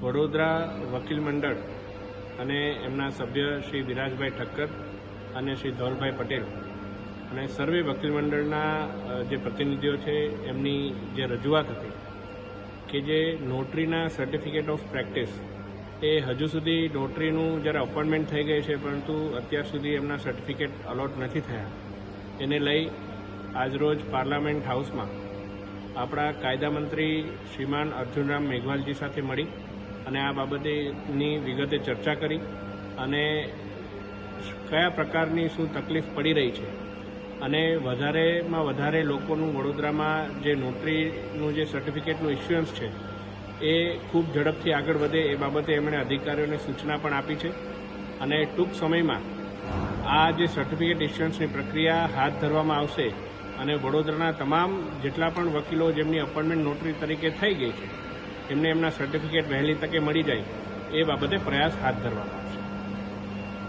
વડોદરા વકીલ મંડળ અને એમના સભ્ય શ્રી વિરાજભાઈ ઠક્કર અને શ્રી ધવલભાઈ પટેલ અને સર્વે વકીલ મંડળના જે પ્રતિનિધિઓ છે એમની જે રજૂઆત હતી કે જે નોટરીના સર્ટિફિકેટ ઓફ પ્રેક્ટિસ એ હજુ સુધી નોટરીનું જ્યારે અપોઇન્ટમેન્ટ થઈ ગઈ છે, પરંતુ અત્યાર સુધી એમના સર્ટિફિકેટ અલોટ નથી થયા. એને લઈ આજરોજ પાર્લામેન્ટ હાઉસમાં આપણા કાયદા મંત્રી શ્રીમાન અર્જુનરામ મેઘવાલજી સાથે મળી અને આ બાબતેની વિગતે ચર્ચા કરી અને કયા પ્રકારની શું તકલીફ પડી રહી છે અને વધારેમાં વધારે લોકોનું વડોદરામાં જે નોટરીનું જે સર્ટિફિકેટનું ઇસ્યુઅન્સ છે એ ખૂબ ઝડપથી આગળ વધે એ બાબતે એમણે અધિકારીઓને સૂચના પણ આપી છે અને ટૂંક સમયમાં આ જે સર્ટિફિકેટ ઇસ્યુઅન્સની પ્રક્રિયા હાથ ધરવામાં આવશે અને વડોદરાના તમામ જેટલા પણ વકીલો જેમની અપોઇન્ટમેન્ટ નોટરી તરીકે થઈ ગઈ છે એમને એમના સર્ટિફિકેટ વહેલી તકે મળી જાય એ બાબતે પ્રયાસ હાથ ધરવામાં આવશે.